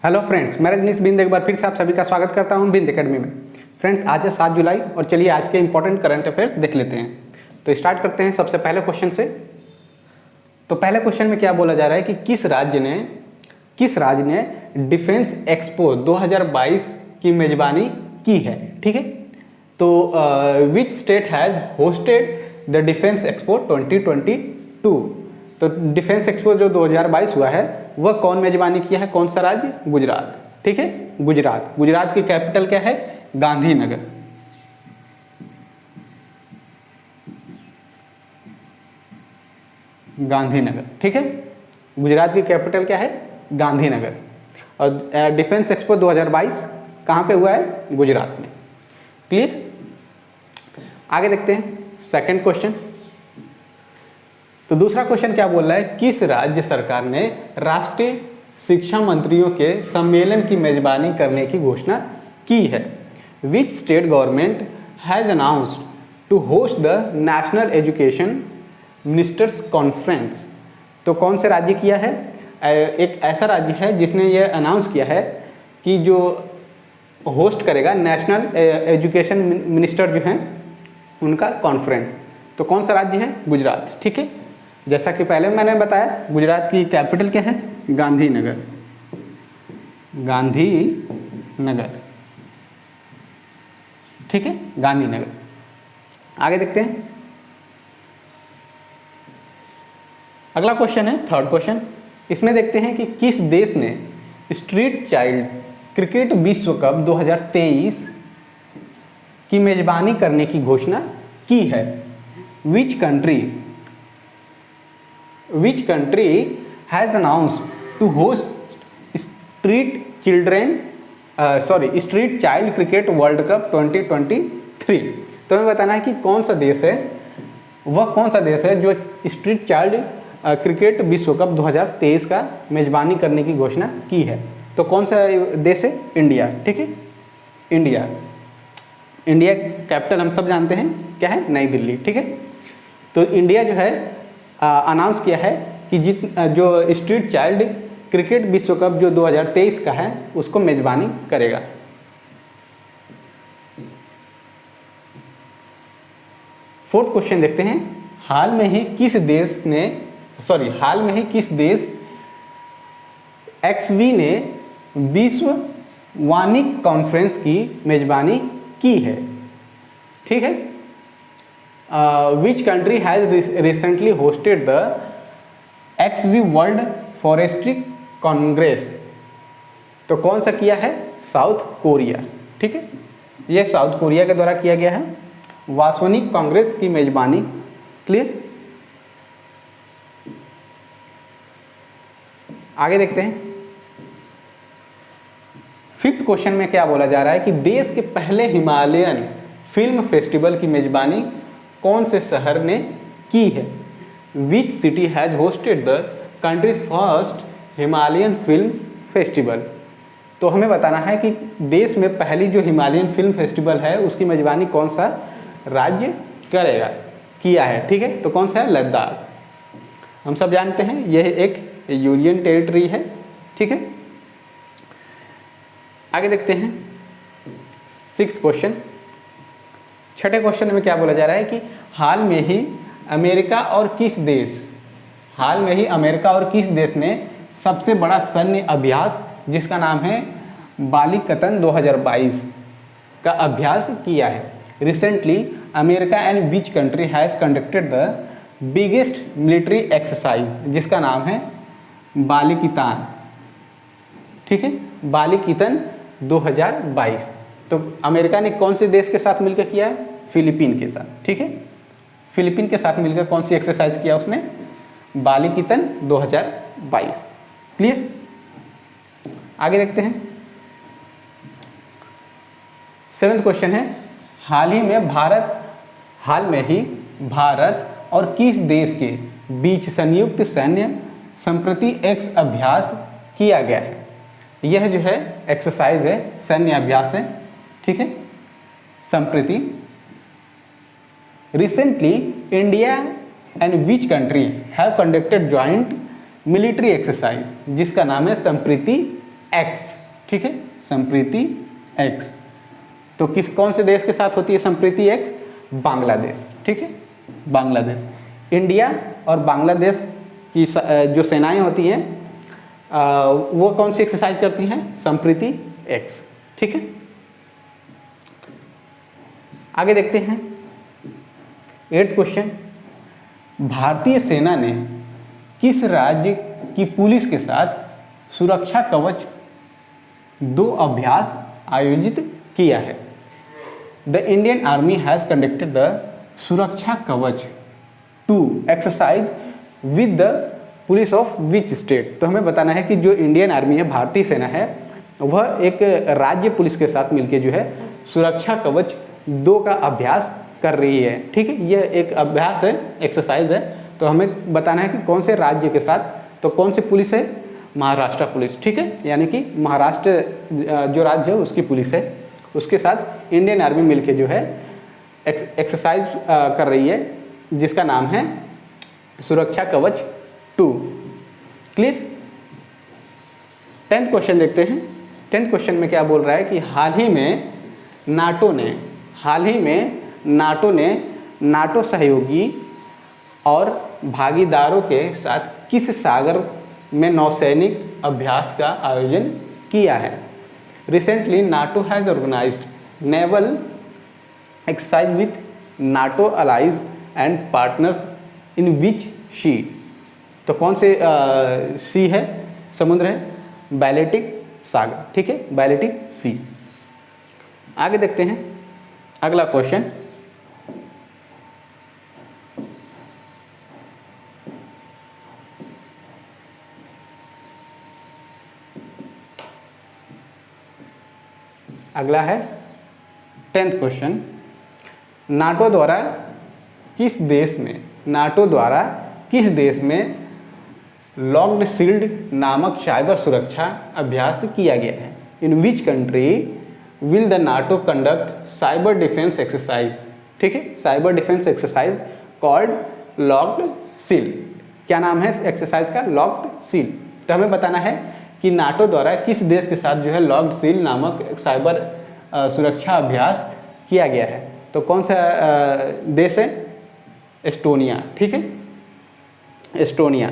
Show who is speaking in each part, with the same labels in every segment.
Speaker 1: Hello friends, मैं रजनीश बिंद एक बार फिर से आप सभी का स्वागत करता हूं बिंद एकेडमी में। फ्रेंड्स, आज है 7 जुलाई और चलिए आज के इंपॉर्टेंट करंट अफेयर्स देख लेते हैं। तो स्टार्ट करते हैं सबसे पहले क्वेश्चन से। तो पहले क्वेश्चन में क्या बोला जा रहा है कि किस राज्य ने डिफेंस एक्सपो 2022 की मेजबानी की है। ठीक है, तो which state has hosted the defence expo 2022। तो डिफेंस एक्सपो जो 2022 हुआ है वह कौन मेजबानी किया है, कौन सा राज्य? गुजरात। ठीक है, गुजरात की कैपिटल क्या है? गांधीनगर। ठीक है, गुजरात की कैपिटल क्या है? गांधीनगर। और डिफेंस एक्सपो 2022 कहाँ पे हुआ है? गुजरात में। क्लियर? आगे देखते हैं सेकंड क्वेश्चन। तो दूसरा क्वेश्चन क्या बोल रहा है, किस राज्य सरकार ने राष्ट्रीय शिक्षा मंत्रियों के सम्मेलन की मेजबानी करने की घोषणा की है? Which state government has announced to host the national education ministers conference. तो कौन से राज्य किया है? एक ऐसा राज्य है जिसने ये अनाउंस किया है कि जो होस्ट करेगा नेशनल एजुकेशन मिनिस्टर जो हैं उनका कॉन्फ्रेंस। तो कौन सा राज्य है? गुजरात। ठीक है, जैसा कि पहले मैंने बताया गुजरात की कैपिटल क्या है? गांधीनगर। ठीक है, गांधीनगर। आगे देखते हैं। अगला क्वेश्चन है थर्ड क्वेश्चन। इसमें देखते हैं कि किस देश ने स्ट्रीट चाइल्ड क्रिकेट विश्व कप 2023 की मेजबानी करने की घोषणा की है? Which country has announced to host Street Child Cricket World Cup 2023। तो हमें बताना है कि कौन सा देश है जो स्ट्रीट चाइल्ड क्रिकेट विश्व कप 2023 का मेजबानी करने की घोषणा की है। तो कौन सा देश है? इंडिया। ठीक है, इंडिया कैपिटल हम सब जानते हैं क्या है? नई दिल्ली। ठीक है, तो इंडिया जो है अनाउंस किया है कि जो स्ट्रीट चाइल्ड क्रिकेट विश्व कप जो 2023 का है उसको मेजबानी करेगा। फोर्थ क्वेश्चन देखते हैं। हाल में ही किस देश XV ने विश्व वानिक कॉन्फ्रेंस की मेजबानी की है? ठीक है, which country has recently hosted the XV World Forestry Congress। तो कौन सा किया है? South Korea. ठीक है, यह साउथ कोरिया के द्वारा किया गया है वासोनिक कांग्रेस की मेजबानी। क्लियर? आगे देखते हैं। फिफ्थ क्वेश्चन में क्या बोला जा रहा है कि देश के पहले हिमालयन फिल्म फेस्टिवल की मेजबानी कौन से शहर ने की है? Which city has hosted the countries first Himalayan film festival. तो हमें बताना है कि देश में पहली जो हिमालयन फिल्म फेस्टिवल है उसकी मेजबानी कौन सा राज्य किया है। ठीक है, तो कौन सा है? लद्दाख। हम सब जानते हैं यह एक यूनियन टेरिटरी है। ठीक है, आगे देखते हैं सिक्स्थ क्वेश्चन। छठे क्वेश्चन में क्या बोला जा रहा है कि हाल में ही अमेरिका और किस देश ने सबसे बड़ा सैन्य अभ्यास जिसका नाम है बालिकतन 2022 का अभ्यास किया है? Recently America and which country has conducted the biggest military exercise जिसका नाम है बालिकितान। ठीक है, बालिकितन 2022। तो अमेरिका ने कौन से देश के साथ मिलकर किया है? फिलीपीन के साथ। ठीक है, फिलीपीन के साथ मिलकर कौन सी एक्सरसाइज किया उसने? बालिकितन 2022। क्लियर? आगे देखते हैं। सेवेंथ क्वेश्चन है, हाल में ही भारत और किस देश के बीच संयुक्त सैन्य संप्रति एक्स अभ्यास किया गया है? यह जो है एक्सरसाइज है, सैन्य अभ्यास है। ठीक है, संप्रति। Recently India and which country have conducted joint military exercise जिसका नाम है संप्रीति एक्स। ठीक है, संप्रीति एक्स। तो कौन से देश के साथ होती है संप्रीति एक्स? बांग्लादेश, ठीक है, बांग्लादेश। इंडिया और बांग्लादेश की जो सेनाएं होती हैं वो कौन सी एक्सरसाइज करती हैं? संप्रीति एक्स, ठीक है। आगे देखते हैं 8th क्वेश्चन, भारतीय सेना ने किस राज्य की पुलिस के साथ सुरक्षा कवच 2 अभ्यास आयोजित किया है? The Indian army has conducted the सुरक्षा कवच 2 exercise with the police of which state? तो हमें बताना है कि जो इंडियन आर्मी है, भारतीय सेना है, वह एक राज्य पुलिस के साथ मिलकर जो है सुरक्षा कवच 2 का अभ्यास कर रही है, ठीक है। यह एक अभ्यास है, एक्सरसाइज है। तो हमें बताना है कि कौन से राज्य के साथ, तो कौन सी पुलिस है? महाराष्ट्र पुलिस, ठीक है, यानी कि महाराष्ट्र जो राज्य है उसकी पुलिस है, उसके साथ इंडियन आर्मी मिलके जो है एक्सरसाइज कर रही है, जिसका नाम है सुरक्षा कवच 2। क्लियर? 10th क्वेश्चन देखते हैं। 10th क्वेश्चन में क्या बोल रहा है कि हाल ही में नाटो सहयोगी और भागीदारों के साथ किस सागर में नौसैनिक अभ्यास का आयोजन किया है? Recently NATO has organised naval exercise with NATO allies and partners in which sea? तो कौन से सी है? समुद्र है, बैल्टिक सागर, ठीक है, बैल्टिक सी। आगे देखते हैं अगला क्वेश्चन। अगला है 10th क्वेश्चन, नाटो द्वारा किस देश में लॉक्ड शील्ड नामक साइबर सुरक्षा अभ्यास किया गया है? In which country will the NATO conduct cyber defence exercise? ठीक है, cyber defence exercise called locked shield. क्या नाम है एक्सरसाइज का? Locked shield. तो हमें बताना है कि नाटो द्वारा किस देश के साथ जो है लॉक्ड शील्ड नामक साइबर सुरक्षा अभ्यास किया गया है? तो कौन सा देश है? एस्टोनिया, ठीक है, एस्टोनिया।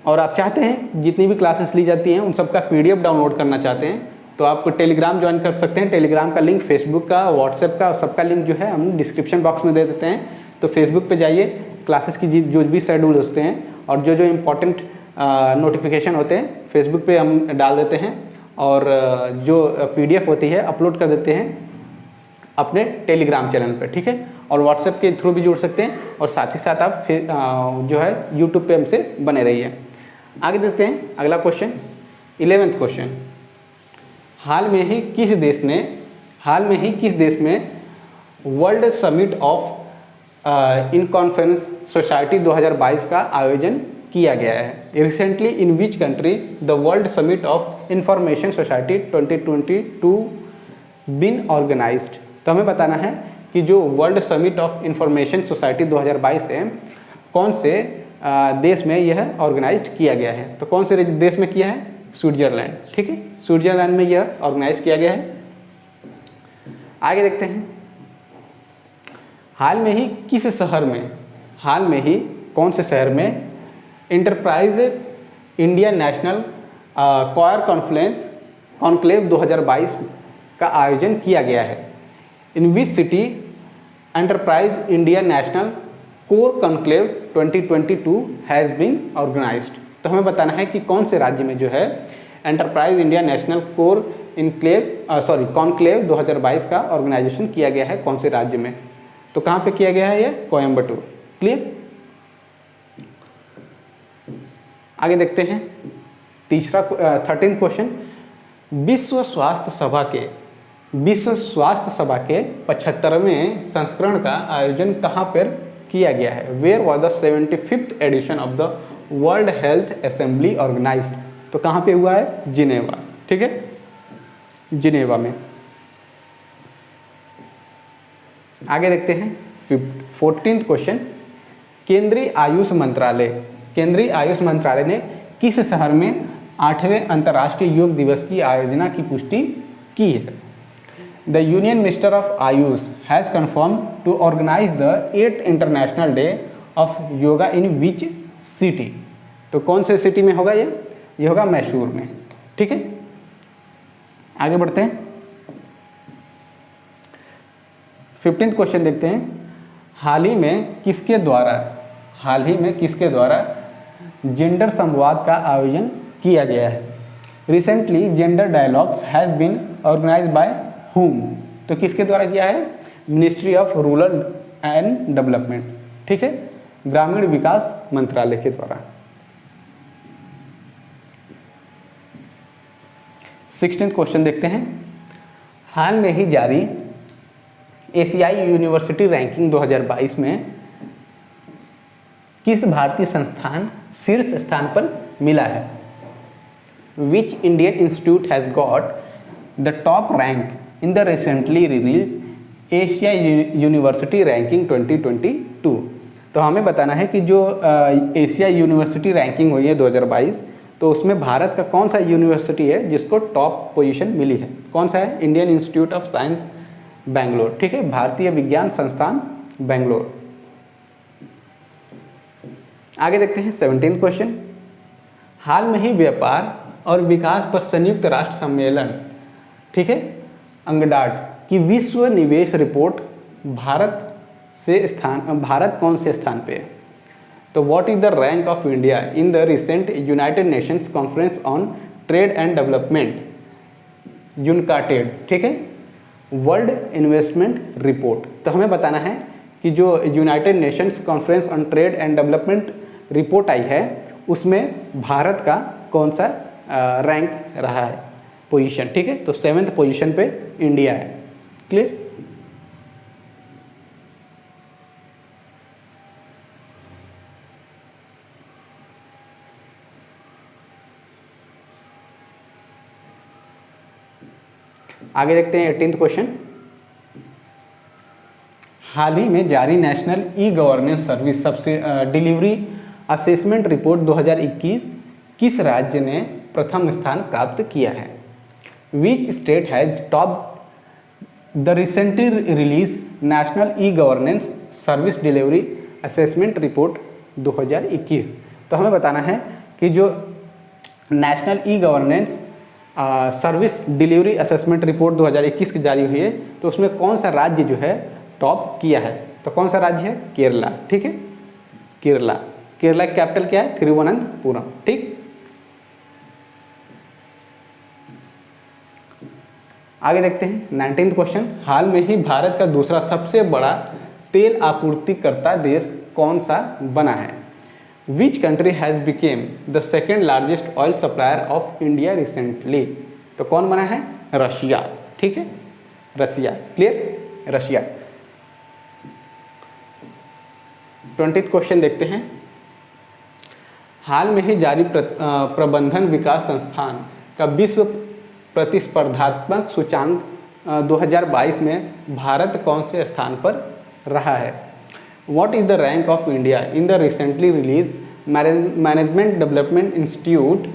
Speaker 1: और आप चाहते हैं जितनी भी क्लासेस ली जाती हैं उन सब का PDF डाउनलोड करना चाहते हैं तो आप टेलीग्राम ज्वाइन कर सकते हैं। टेलीग्राम का लिंक, फेसबुक का, व्हाट्सएप का, सबका लिंक जो है हम डिस्क्रिप्शन बॉक्स में दे देते हैं। तो फेसबुक पे जाइए, क्लासेस की जो भी शेड्यूल होते हैं और जो इम्पोर्टेंट नोटिफिकेशन होते हैं फेसबुक पे हम डाल देते हैं, और जो PDF होती है अपलोड कर देते हैं अपने टेलीग्राम चैनल पर, ठीक है। और व्हाट्सएप के थ्रू भी जुड़ सकते हैं, और साथ ही साथ आप जो है यूट्यूब पे हमसे बने रहिए। आगे देखते हैं अगला क्वेश्चन, 11th क्वेश्चन। हाल में ही किस देश में world summit of in conference society 2022 का आयोजन किया गया है? Recently in which country the world summit of information society 2022 been organized? तो हमें बताना है कि जो world summit of information society 2022 है कौन से देश में यह ऑर्गेनाइज किया गया है? तो कौन से देश में किया है? स्विट्जरलैंड, ठीक है, स्विट्जरलैंड में यह ऑर्गेनाइज किया गया है। आगे देखते हैं, हाल में ही कौन से शहर में enterprises India national choir conclave 2022 का आयोजन किया गया है? In which city enterprise India national core conclave 2022 has been organised? तो हमें बताना है कि कौन से राज्य में जो है enterprise India national core conclave 2022 का ऑर्गेनाइजेशन किया गया है, कौन से राज्य में? तो कहाँ पे किया गया है? ये कोयम्बटूर। क्लियर? आगे देखते हैं 13th क्वेश्चन। विश्व स्वास्थ्य सभा के 75वें संस्करण का आयोजन कहाँ पर किया गया है? Where was the 75th edition of the world health assembly organized? तो कहाँ पे हुआ है? जिनेवा, ठीक है, जिनेवा में। आगे देखते हैं 14th क्वेश्चन। केंद्रीय आयुष मंत्रालय ने किस शहर में 8वें अंतर्राष्ट्रीय योग दिवस की आयोजना की पुष्टि की है। The union minister of Ayush has confirm to organize the 8th international day of yoga in which city. तो कौन से सिटी में होगा ये होगा मैसूर में। ठीक है, आगे बढ़ते हैं। 15th क्वेश्चन देखते हैं। हाल ही में किसके द्वारा जेंडर संवाद का आयोजन किया गया है? Recently gender dialogues has been organized by whom? तो किसके द्वारा किया है? Ministry of rural and development. ठीक है, ग्रामीण विकास मंत्रालय के द्वारा। 16th क्वेश्चन देखते हैं। हाल में ही जारी एशियाई यूनिवर्सिटी रैंकिंग 2022 में किस भारतीय संस्थान शीर्ष स्थान पर मिला है? Which Indian institute has got the top rank in the recently release Asia university ranking 2022? तो हमें बताना है कि जो एशिया यूनिवर्सिटी रैंकिंग हुई है 2022, तो उसमें भारत का कौन सा यूनिवर्सिटी है जिसको टॉप पोजीशन मिली है? कौन सा है? Indian institute of science Bangalore. ठीक है, भारतीय विज्ञान संस्थान बेंगलोर। आगे देखते हैं 17th क्वेश्चन। हाल में ही व्यापार और विकास पर संयुक्त राष्ट्र सम्मेलन, ठीक है, अंगडाट की विश्व निवेश रिपोर्ट भारत कौन से स्थान पे है? तो what is the rank of India in the recent United Nations conference on trade and development, UNCTAD, ठीक है, वर्ल्ड इन्वेस्टमेंट रिपोर्ट। तो हमें बताना है कि जो United Nations conference on trade and development report आई है उसमें भारत का कौन सा रैंक रहा है, पोजीशन। ठीक है, तो 7th पोजीशन पे इंडिया है। क्लियर? आगे देखते हैं 18th क्वेश्चन। हाल ही में जारी national e governance service delivery assessment report 2021 किस राज्य ने प्रथम स्थान प्राप्त किया है? Which state has top the recently release national e governance service delivery assessment report 2021? तो हमें बताना है कि जो national e governance service delivery assessment report 2021 की जारी हुई है, तो उसमें कौन सा राज्य जो है टॉप किया है? तो कौन सा राज्य है? केरला। ठीक है, केरला की कैपिटल क्या है? तिरुवनंतपुरम। ठीक, आगे देखते हैं 19th क्वेश्चन। हाल में ही भारत का दूसरा सबसे बड़ा तेल आपूर्तिकर्ता देश कौन सा बना है? Which country has became the second largest oil supplier of India recently? तो कौन बना है? रशिया। ठीक है, Russia. Clear? Russia. 20th question देखते हैं। हाल में ही जारी प्रबंधन विकास संस्थान का विश्व प्रतिस्पर्धात्मक सूचांक 2022 में भारत कौन से स्थान पर रहा है? What is the rank of India in the recently released Management Development Institute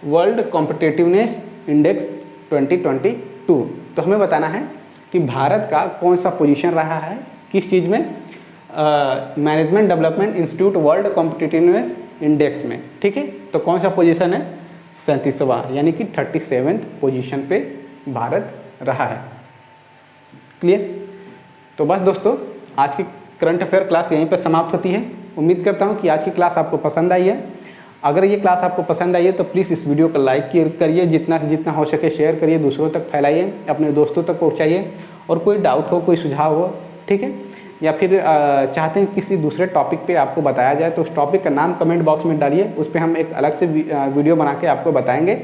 Speaker 1: World Competitiveness Index 2022? तो हमें बताना है कि भारत का कौन सा पोजीशन रहा है किस चीज़ में? Management development institute world competitiveness index में। ठीक है, तो कौन सा पोजीशन है? 37वां, यानी कि 37th पोजीशन पे भारत रहा है। क्लियर? तो बस दोस्तों, आज की करंट अफेयर क्लास यहीं पर समाप्त होती है। उम्मीद करता हूँ कि आज की क्लास आपको पसंद आई है। अगर ये क्लास आपको पसंद आई है तो प्लीज़ इस वीडियो को लाइक करिए, जितना से जितना हो सके शेयर करिए, दूसरों तक फैलाइए, अपने दोस्तों तक पहुँचाइए। और कोई डाउट हो, कोई सुझाव हो, ठीक है, या फिर चाहते हैं किसी दूसरे टॉपिक पे आपको बताया जाए, तो उस टॉपिक का नाम कमेंट बॉक्स में डालिए, उस पर हम एक अलग से वीडियो बना के आपको बताएंगे।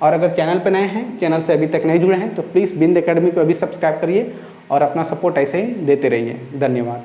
Speaker 1: और अगर चैनल पर नए हैं, चैनल से अभी तक नहीं जुड़े हैं, तो प्लीज़ बिंद एकेडमी को अभी सब्सक्राइब करिए और अपना सपोर्ट ऐसे ही देते रहिए। धन्यवाद।